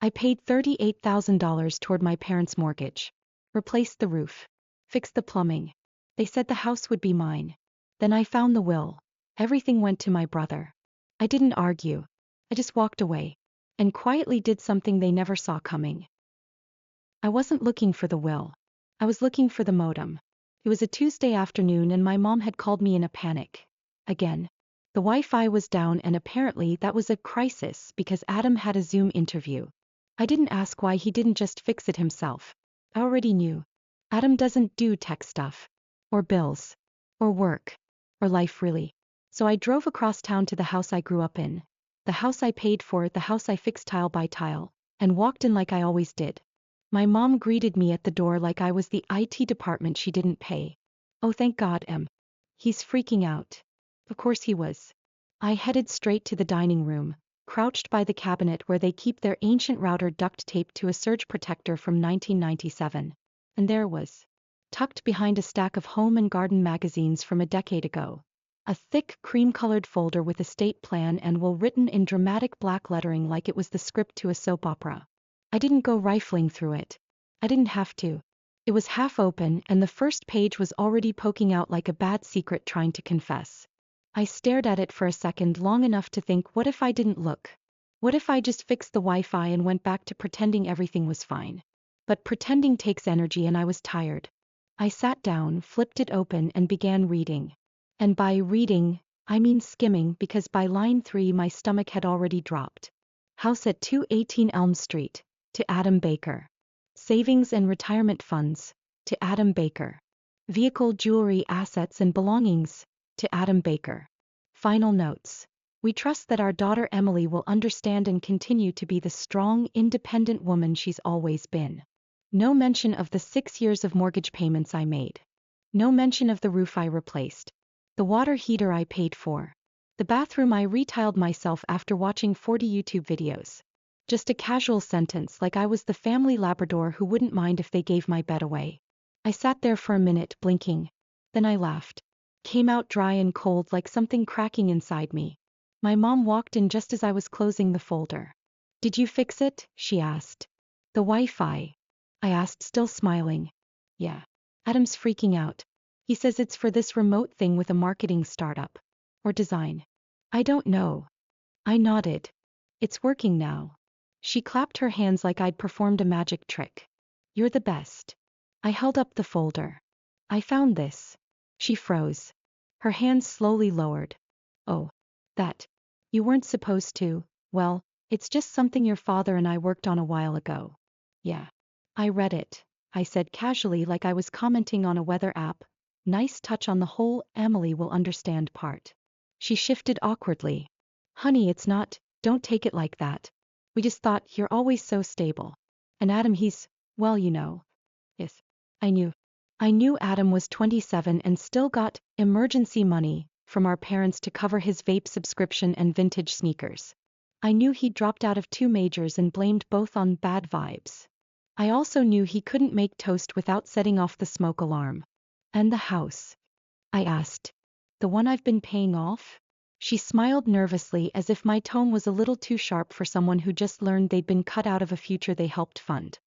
I paid $38,000 toward my parents' mortgage. Replaced the roof. Fixed the plumbing. They said the house would be mine. Then I found the will. Everything went to my brother. I didn't argue. I just walked away. And quietly did something they never saw coming. I wasn't looking for the will. I was looking for the modem. It was a Tuesday afternoon and my mom had called me in a panic. Again. The Wi-Fi was down and apparently that was a crisis because Adam had a Zoom interview. I didn't ask why he didn't just fix it himself. I already knew. Adam doesn't do tech stuff. Or bills. Or work. Or life really. So I drove across town to the house I grew up in. The house I paid for, the house I fixed tile by tile. And walked in like I always did. My mom greeted me at the door like I was the IT department she didn't pay. Oh thank God, Em. He's freaking out. Of course he was. I headed straight to the dining room, crouched by the cabinet where they keep their ancient router duct taped to a surge protector from 1997. And there was, tucked behind a stack of home and garden magazines from a decade ago, a thick cream-colored folder with estate plan and will written in dramatic black lettering like it was the script to a soap opera. I didn't go rifling through it. I didn't have to. It was half open and the first page was already poking out like a bad secret trying to confess. I stared at it for a second, long enough to think, what if I didn't look? What if I just fixed the Wi-Fi and went back to pretending everything was fine? But pretending takes energy and I was tired. I sat down, flipped it open and began reading. And by reading, I mean skimming because by line 3 my stomach had already dropped. House at 218 Elm Street, to Adam Baker. Savings and retirement funds, to Adam Baker. Vehicle, jewelry, assets and belongings, to Adam Baker. Final notes. We trust that our daughter Emily will understand and continue to be the strong, independent woman she's always been. No mention of the 6 years of mortgage payments I made. No mention of the roof I replaced. The water heater I paid for. The bathroom I retiled myself after watching 40 YouTube videos. Just a casual sentence like I was the family Labrador who wouldn't mind if they gave my bed away. I sat there for a minute, blinking. Then I laughed. Came out dry and cold like something cracking inside me. My mom walked in just as I was closing the folder. Did you fix it? She asked. The Wi-Fi. I asked, still smiling. Yeah. Adam's freaking out. He says it's for this remote thing with a marketing startup. Or design. I don't know. I nodded. It's working now. She clapped her hands like I'd performed a magic trick. You're the best. I held up the folder. I found this. She froze. Her hands slowly lowered. Oh. That. You weren't supposed to. Well, it's just something your father and I worked on a while ago. Yeah. I read it. I said casually like I was commenting on a weather app. Nice touch on the whole Emily will understand part. She shifted awkwardly. Honey, it's not, don't take it like that. We just thought you're always so stable. And Adam, he's, well, you know. Yes. I knew. I knew Adam was 27 and still got emergency money from our parents to cover his vape subscription and vintage sneakers. I knew he'd dropped out of 2 majors and blamed both on bad vibes. I also knew he couldn't make toast without setting off the smoke alarm. And the house? I asked. The one I've been paying off? She smiled nervously as if my tone was a little too sharp for someone who just learned they'd been cut out of a future they helped fund.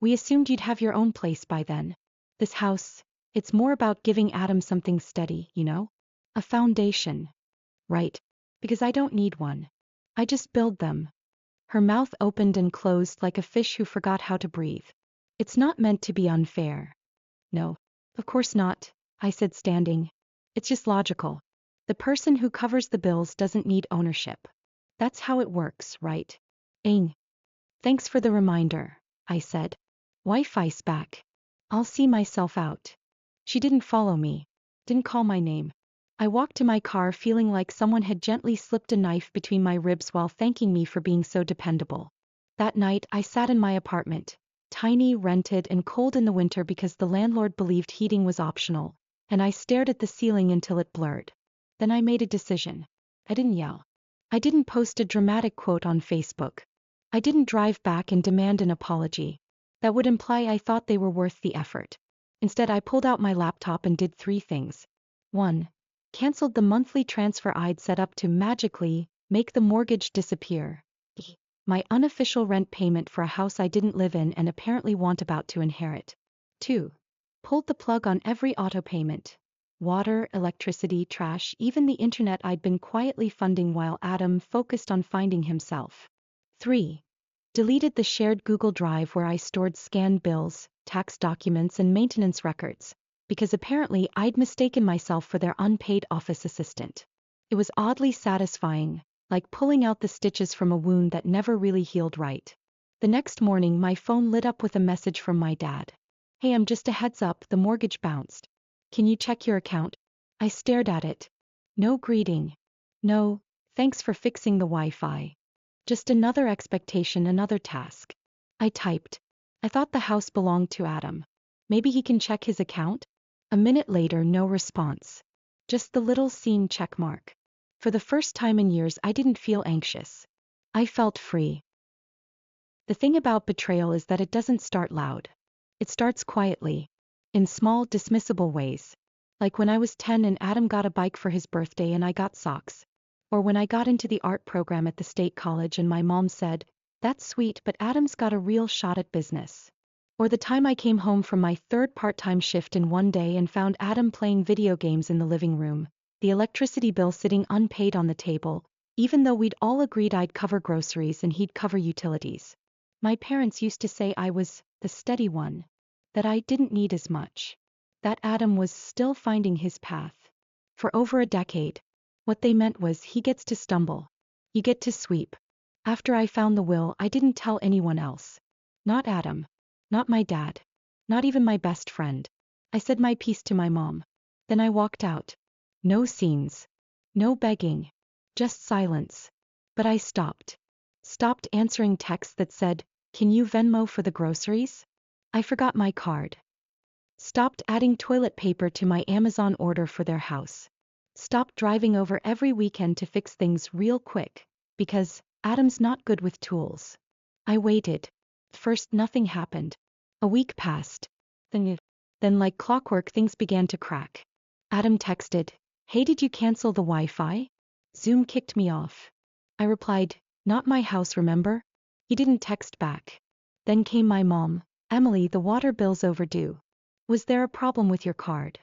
We assumed you'd have your own place by then. This house, it's more about giving Adam something steady, you know? A foundation. Right. Because I don't need one. I just build them. Her mouth opened and closed like a fish who forgot how to breathe. It's not meant to be unfair. No. Of course not, I said, standing. It's just logical. The person who covers the bills doesn't need ownership. That's how it works, right? Ing. Thanks for the reminder, I said. Wi-Fi's back. I'll see myself out. She didn't follow me. Didn't call my name. I walked to my car feeling like someone had gently slipped a knife between my ribs while thanking me for being so dependable. That night I sat in my apartment, tiny, rented and cold in the winter because the landlord believed heating was optional, and I stared at the ceiling until it blurred. Then I made a decision. I didn't yell. I didn't post a dramatic quote on Facebook. I didn't drive back and demand an apology. That would imply I thought they were worth the effort. Instead, I pulled out my laptop and did 3 things. 1. Canceled the monthly transfer I'd set up to magically make the mortgage disappear. My unofficial rent payment for a house I didn't live in and apparently want about to inherit. 2. Pulled the plug on every auto payment. Water, electricity, trash, even the internet I'd been quietly funding while Adam focused on finding himself. 3. Deleted the shared Google Drive where I stored scanned bills, tax documents, and maintenance records, because apparently I'd mistaken myself for their unpaid office assistant. It was oddly satisfying, like pulling out the stitches from a wound that never really healed right. The next morning, my phone lit up with a message from my dad. "Hey, just a heads up, the mortgage bounced. Can you check your account?" I stared at it. No greeting. No, thanks for fixing the Wi-Fi. Just another expectation, another task. I typed. I thought the house belonged to Adam. Maybe he can check his account? A minute later, no response. Just the little seen check mark. For the first time in years, I didn't feel anxious. I felt free. The thing about betrayal is that it doesn't start loud. It starts quietly, in small, dismissible ways. Like when I was 10 and Adam got a bike for his birthday and I got socks. Or when I got into the art program at the state college and my mom said, "That's sweet, but Adam's got a real shot at business." Or the time I came home from my third part-time shift in one day and found Adam playing video games in the living room, the electricity bill sitting unpaid on the table, even though we'd all agreed I'd cover groceries and he'd cover utilities. My parents used to say I was the steady one, that I didn't need as much, that Adam was still finding his path. For over a decade, what they meant was he gets to stumble. You get to sweep. After I found the will, I didn't tell anyone else. Not Adam. Not my dad. Not even my best friend. I said my piece to my mom. Then I walked out. No scenes. No begging. Just silence. But I stopped. Stopped answering texts that said, "Can you Venmo for the groceries?" I forgot my card. Stopped adding toilet paper to my Amazon order for their house. Stopped driving over every weekend to fix things real quick, because Adam's not good with tools. I waited. First, nothing happened. A week passed. Then like clockwork, things began to crack. Adam texted, "Hey, did you cancel the Wi-Fi?" Zoom kicked me off. I replied, "Not my house, remember?" He didn't text back. Then came my mom, "Emily, the water bill's overdue. Was there a problem with your card?"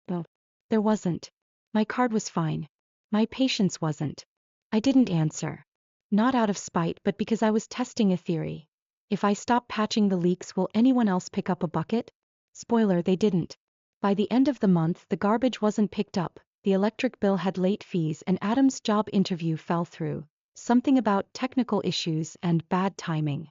No, there wasn't. My card was fine. My patience wasn't. I didn't answer. Not out of spite, but because I was testing a theory. If I stop patching the leaks, will anyone else pick up a bucket? Spoiler, they didn't. By the end of the month, the garbage wasn't picked up, the electric bill had late fees, and Adam's job interview fell through. Something about technical issues and bad timing.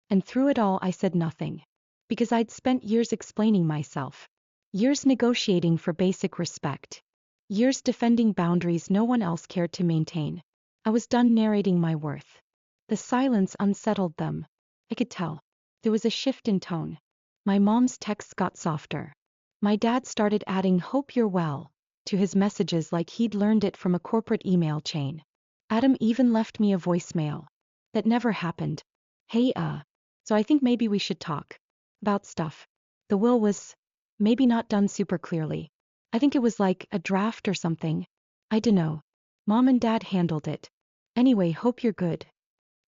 And through it all, I said nothing. Because I'd spent years explaining myself. Years negotiating for basic respect. Years defending boundaries no one else cared to maintain. I was done narrating my worth. The silence unsettled them. I could tell. There was a shift in tone. My mom's texts got softer. My dad started adding "hope you're well" to his messages like he'd learned it from a corporate email chain. Adam even left me a voicemail. That never happened. "Hey, so I think maybe we should talk about stuff." The will was maybe not done super clearly. I think it was like a draft or something. I dunno. Mom and Dad handled it. Anyway, hope you're good.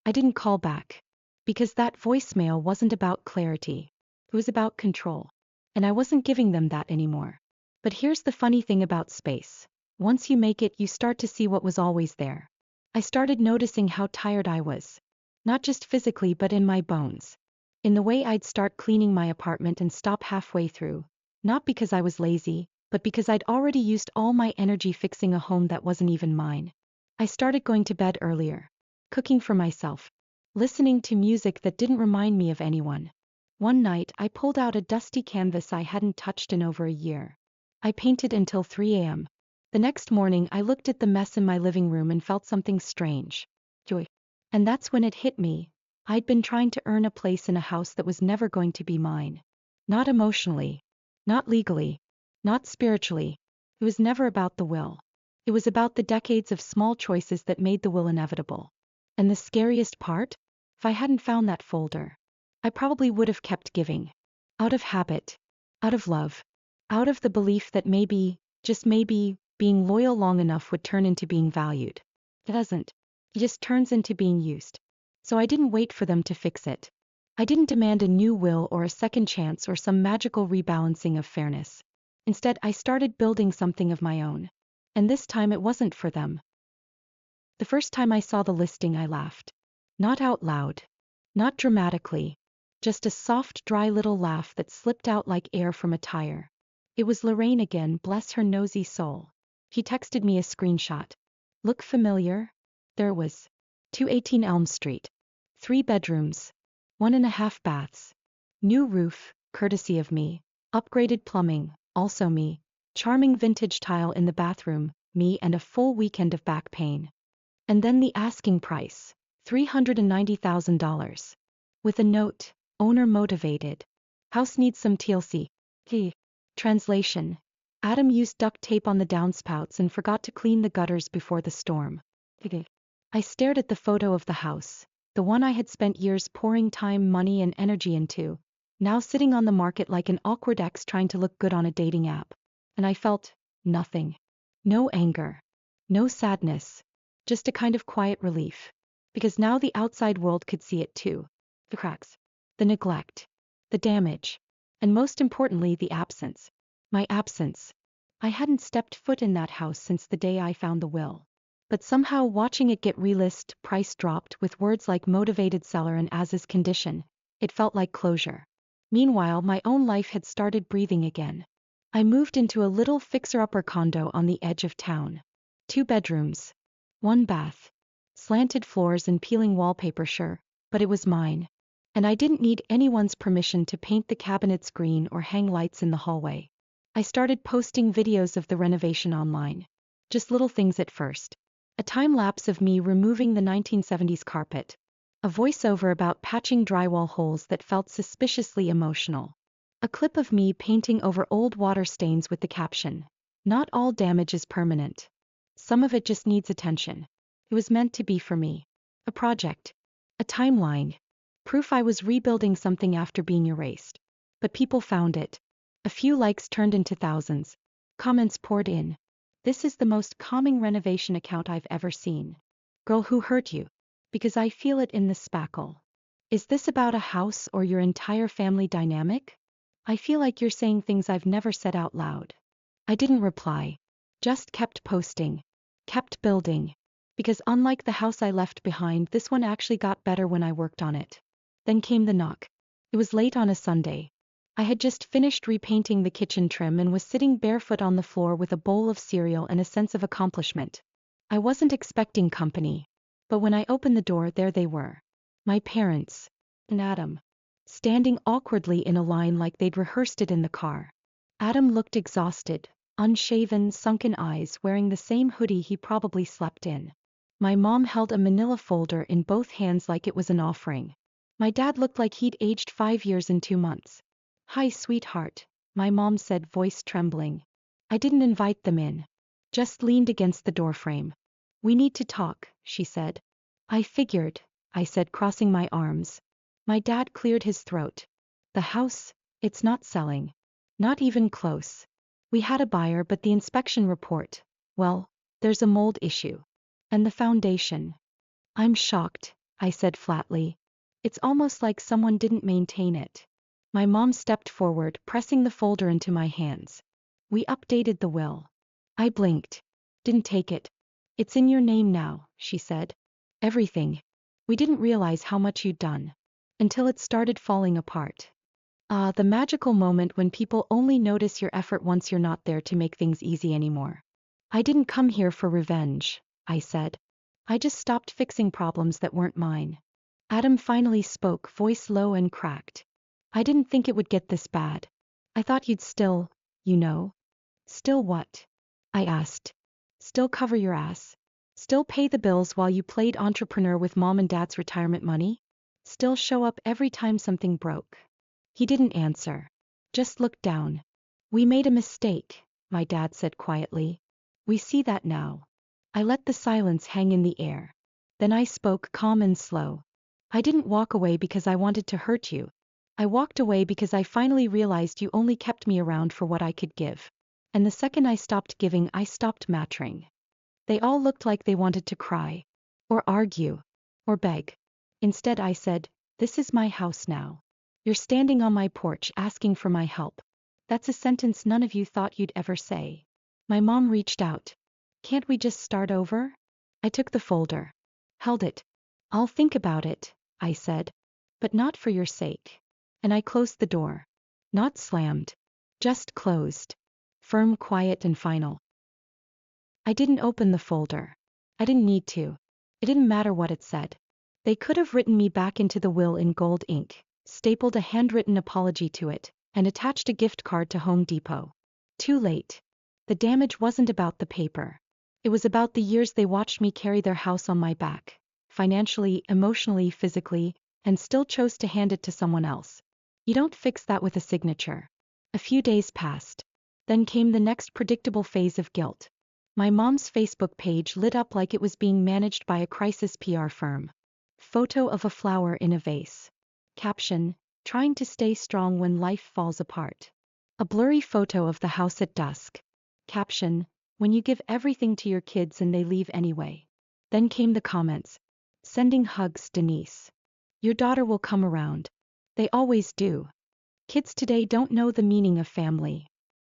I didn't call back. Because that voicemail wasn't about clarity. It was about control. And I wasn't giving them that anymore. But here's the funny thing about space. Once you make it, you start to see what was always there. I started noticing how tired I was. Not just physically, but in my bones. In the way I'd start cleaning my apartment and stop halfway through. Not because I was lazy, but because I'd already used all my energy fixing a home that wasn't even mine. I started going to bed earlier. Cooking for myself. Listening to music that didn't remind me of anyone. One night, I pulled out a dusty canvas I hadn't touched in over a year. I painted until 3 a.m. The next morning, I looked at the mess in my living room and felt something strange. Joy. And that's when it hit me. I'd been trying to earn a place in a house that was never going to be mine. Not emotionally. Not legally. Not spiritually. It was never about the will. It was about the decades of small choices that made the will inevitable. And the scariest part? If I hadn't found that folder, I probably would have kept giving. Out of habit. Out of love. Out of the belief that maybe, just maybe, being loyal long enough would turn into being valued. It doesn't. It just turns into being used. So I didn't wait for them to fix it. I didn't demand a new will or a second chance or some magical rebalancing of fairness. Instead, I started building something of my own. And this time it wasn't for them. The first time I saw the listing, I laughed. Not out loud. Not dramatically. Just a soft, dry little laugh that slipped out like air from a tire. It was Lorraine again, bless her nosy soul. He texted me a screenshot. Look familiar? There it was. 218 Elm Street. 3 bedrooms. 1.5 baths. New roof, courtesy of me. Upgraded plumbing, also me. Charming vintage tile in the bathroom, me, and a full weekend of back pain. And then the asking price, $390,000. With a note, owner motivated. House needs some TLC. Translation. Adam used duct tape on the downspouts and forgot to clean the gutters before the storm. I stared at the photo of the house, the one I had spent years pouring time, money, and energy into, now sitting on the market like an awkward ex trying to look good on a dating app. And I felt nothing. No anger. No sadness. Just a kind of quiet relief. Because now the outside world could see it too. The cracks. The neglect. The damage. And most importantly, the absence. My absence. I hadn't stepped foot in that house since the day I found the will. But somehow watching it get relist, price dropped, with words like motivated seller and as is condition, it felt like closure. Meanwhile, my own life had started breathing again. I moved into a little fixer-upper condo on the edge of town. 2 bedrooms. 1 bath. Slanted floors and peeling wallpaper, sure, but it was mine. And I didn't need anyone's permission to paint the cabinets green or hang lights in the hallway. I started posting videos of the renovation online. Just little things at first. A time-lapse of me removing the 1970s carpet. A voiceover about patching drywall holes that felt suspiciously emotional. A clip of me painting over old water stains with the caption, "Not all damage is permanent. Some of it just needs attention." It was meant to be for me. A project. A timeline. Proof I was rebuilding something after being erased. But people found it. A few likes turned into thousands. Comments poured in. This is the most calming renovation account I've ever seen. Girl, who hurt you? Because I feel it in the spackle. Is this about a house or your entire family dynamic? I feel like you're saying things I've never said out loud. I didn't reply. Just kept posting. Kept building. Because unlike the house I left behind, this one actually got better when I worked on it. Then came the knock. It was late on a Sunday. I had just finished repainting the kitchen trim and was sitting barefoot on the floor with a bowl of cereal and a sense of accomplishment. I wasn't expecting company. But when I opened the door, there they were. My parents. And Adam. Standing awkwardly in a line like they'd rehearsed it in the car. Adam looked exhausted, unshaven, sunken eyes, wearing the same hoodie he probably slept in. My mom held a manila folder in both hands like it was an offering. My dad looked like he'd aged 5 years in 2 months. "Hi, sweetheart," my mom said, voice trembling. I didn't invite them in. Just leaned against the doorframe. "We need to talk," she said. "I figured," I said, crossing my arms. My dad cleared his throat. "The house, it's not selling. Not even close. We had a buyer, but the inspection report, well, there's a mold issue. And the foundation." "I'm shocked," I said flatly. "It's almost like someone didn't maintain it." My mom stepped forward, pressing the folder into my hands. "We updated the will." I blinked. "Didn't take it. It's in your name now," she said. "Everything. We didn't realize how much you'd done. Until it started falling apart." Ah, the magical moment when people only notice your effort once you're not there to make things easy anymore. "I didn't come here for revenge," I said. "I just stopped fixing problems that weren't mine." Adam finally spoke, voice low and cracked. "I didn't think it would get this bad. I thought you'd still, you know." "Still what?" I asked. "Still cover your ass? Still pay the bills while you played entrepreneur with mom and dad's retirement money? Still show up every time something broke?" He didn't answer. Just looked down. "We made a mistake," my dad said quietly. "We see that now." I let the silence hang in the air. Then I spoke, calm and slow. "I didn't walk away because I wanted to hurt you. I walked away because I finally realized you only kept me around for what I could give. And the second I stopped giving, I stopped mattering." They all looked like they wanted to cry. Or argue. Or beg. Instead I said, "This is my house now. You're standing on my porch asking for my help." That's a sentence none of you thought you'd ever say. My mom reached out. "Can't we just start over?" I took the folder. Held it. "I'll think about it," I said. "But not for your sake." And I closed the door. Not slammed. Just closed. Firm, quiet, and final. I didn't open the folder. I didn't need to. It didn't matter what it said. They could have written me back into the will in gold ink, stapled a handwritten apology to it, and attached a gift card to Home Depot. Too late. The damage wasn't about the paper. It was about the years they watched me carry their house on my back, financially, emotionally, physically, and still chose to hand it to someone else. You don't fix that with a signature. A few days passed. Then came the next predictable phase of guilt. My mom's Facebook page lit up like it was being managed by a crisis PR firm. Photo of a flower in a vase. Caption, "Trying to stay strong when life falls apart." A blurry photo of the house at dusk. Caption, "When you give everything to your kids and they leave anyway." Then came the comments. "Sending hugs, Denise. Your daughter will come around. They always do." Kids today don't know the meaning of family.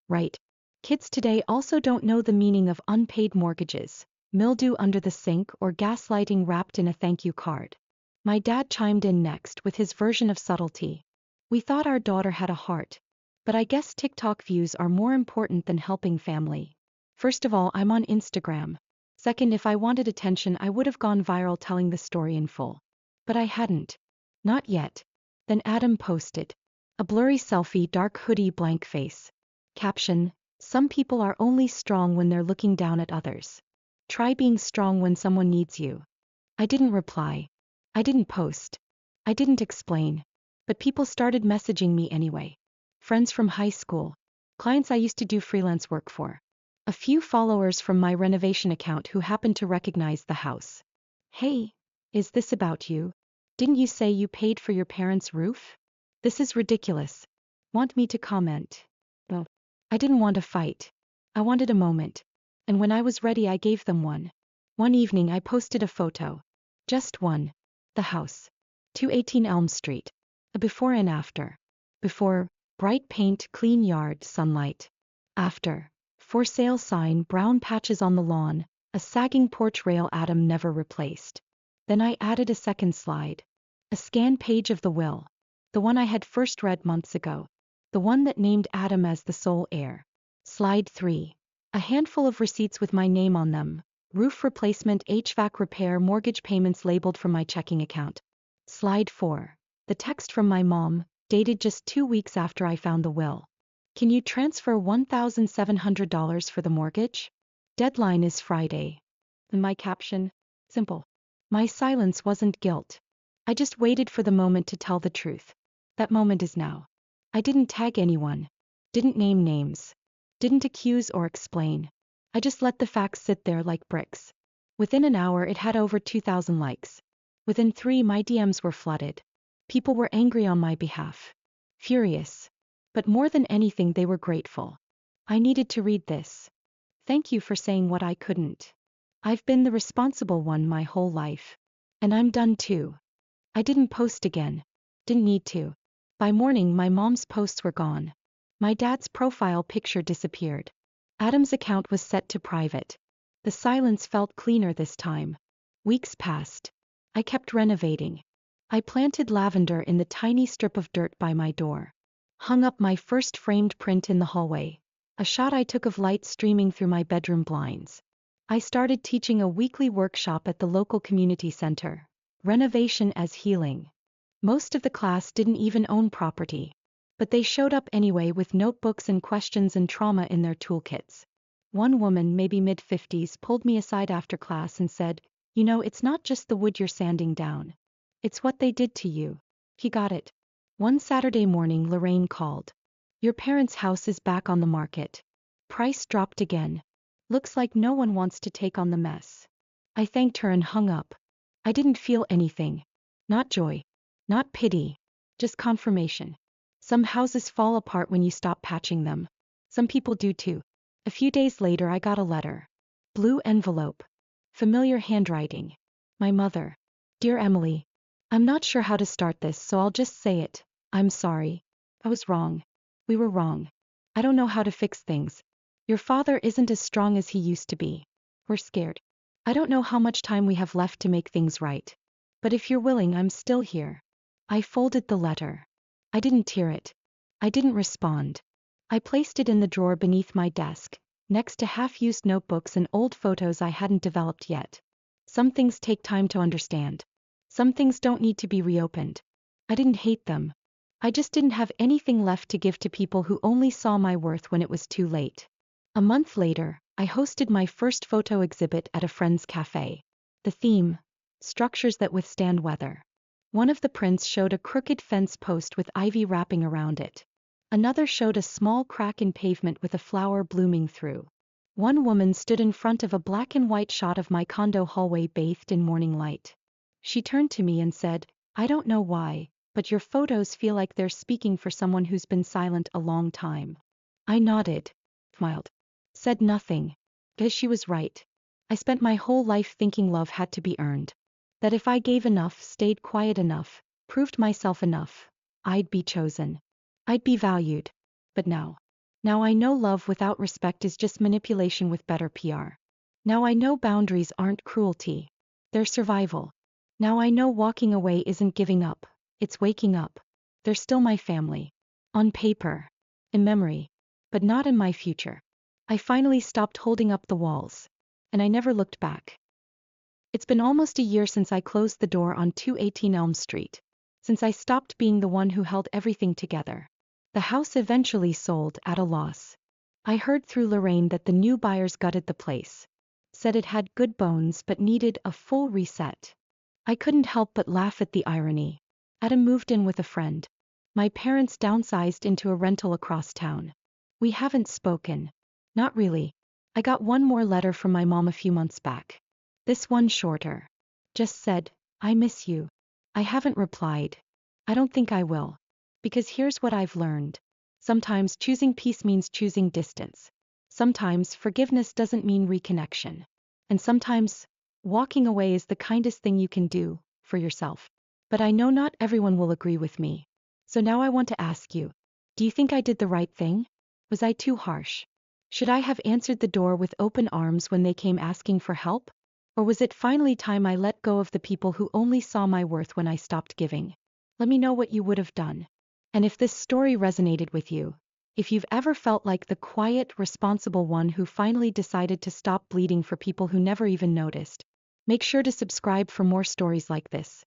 Right. Kids today also don't know the meaning of unpaid mortgages, mildew under the sink, or gaslighting wrapped in a thank you card. My dad chimed in next with his version of subtlety. "We thought our daughter had a heart. But I guess TikTok views are more important than helping family. First of all, I'm on Instagram. Second, if I wanted attention, I would have gone viral telling the story in full. But I hadn't. Not yet." Then Adam posted. A blurry selfie, dark hoodie, blank face. Caption, "Some people are only strong when they're looking down at others. Try being strong when someone needs you." I didn't reply. I didn't post. I didn't explain. But people started messaging me anyway. Friends from high school. Clients I used to do freelance work for. A few followers from my renovation account who happened to recognize the house. "Hey, is this about you? Didn't you say you paid for your parents' roof? This is ridiculous." Want me to comment? Well, I didn't want a fight. I wanted a moment. And when I was ready, I gave them one. One evening I posted a photo. Just one. The house. 218 Elm Street. A before and after. Before, bright paint, clean yard, sunlight. After, for sale sign, brown patches on the lawn, a sagging porch rail Adam never replaced. Then I added a second slide. A scanned page of the will. The one I had first read months ago. The one that named Adam as the sole heir. Slide 3. A handful of receipts with my name on them. Roof replacement, HVAC repair, mortgage payments labeled from my checking account. Slide 4. The text from my mom, dated just 2 weeks after I found the will. "Can you transfer $1,700 for the mortgage? Deadline is Friday." And my caption? Simple. My silence wasn't guilt. I just waited for the moment to tell the truth. That moment is now. I didn't tag anyone. Didn't name names. Didn't accuse or explain. I just let the facts sit there like bricks. Within an hour it had over 2,000 likes. Within 3 my DMs were flooded. People were angry on my behalf. Furious. But more than anything they were grateful. "I needed to read this. Thank you for saying what I couldn't. I've been the responsible one my whole life. And I'm done too." I didn't post again. Didn't need to. By morning my mom's posts were gone. My dad's profile picture disappeared. Adam's account was set to private. The silence felt cleaner this time. Weeks passed. I kept renovating. I planted lavender in the tiny strip of dirt by my door. Hung up my first framed print in the hallway. A shot I took of light streaming through my bedroom blinds. I started teaching a weekly workshop at the local community center. Renovation as healing. Most of the class didn't even own property. But they showed up anyway with notebooks and questions and trauma in their toolkits. One woman, maybe mid-50s, pulled me aside after class and said, "You know, it's not just the wood you're sanding down. It's what they did to you." He got it. One Saturday morning Lorraine called. "Your parents' house is back on the market. Price dropped again. Looks like no one wants to take on the mess." I thanked her and hung up. I didn't feel anything. Not joy. Not pity. Just confirmation. Some houses fall apart when you stop patching them. Some people do too. A few days later I got a letter. Blue envelope. Familiar handwriting. My mother. "Dear Emily, I'm not sure how to start this, so I'll just say it. I'm sorry. I was wrong. We were wrong. I don't know how to fix things. Your father isn't as strong as he used to be. We're scared. I don't know how much time we have left to make things right. But if you're willing, I'm still here. I folded the letter. I didn't tear it. I didn't respond. I placed it in the drawer beneath my desk, next to half-used notebooks and old photos I hadn't developed yet. Some things take time to understand. Some things don't need to be reopened. I didn't hate them. I just didn't have anything left to give to people who only saw my worth when it was too late. A month later, I hosted my first photo exhibit at a friend's cafe. The theme: structures that withstand weather. One of the prints showed a crooked fence post with ivy wrapping around it. Another showed a small crack in pavement with a flower blooming through. One woman stood in front of a black and white shot of my condo hallway bathed in morning light. She turned to me and said, "I don't know why, but your photos feel like they're speaking for someone who's been silent a long time." I nodded, smiled, said nothing, because she was right. I spent my whole life thinking love had to be earned. That if I gave enough, stayed quiet enough, proved myself enough, I'd be chosen. I'd be valued. But now I know love without respect is just manipulation with better PR. Now I know boundaries aren't cruelty. They're survival. Now I know walking away isn't giving up. It's waking up. They're still my family. On paper. In memory. But not in my future. I finally stopped holding up the walls. And I never looked back. It's been almost a year since I closed the door on 218 Elm Street. Since I stopped being the one who held everything together. The house eventually sold at a loss. I heard through Lorraine that the new buyers gutted the place. Said it had good bones but needed a full reset. I couldn't help but laugh at the irony. Adam moved in with a friend. My parents downsized into a rental across town. We haven't spoken. Not really. I got one more letter from my mom a few months back. This one shorter. Just said, "I miss you." I haven't replied. I don't think I will. Because here's what I've learned. Sometimes choosing peace means choosing distance. Sometimes forgiveness doesn't mean reconnection. And sometimes walking away is the kindest thing you can do for yourself. But I know not everyone will agree with me. So now I want to ask you, do you think I did the right thing? Was I too harsh? Should I have answered the door with open arms when they came asking for help? Or was it finally time I let go of the people who only saw my worth when I stopped giving? Let me know what you would have done. And if this story resonated with you, if you've ever felt like the quiet, responsible one who finally decided to stop bleeding for people who never even noticed, make sure to subscribe for more stories like this.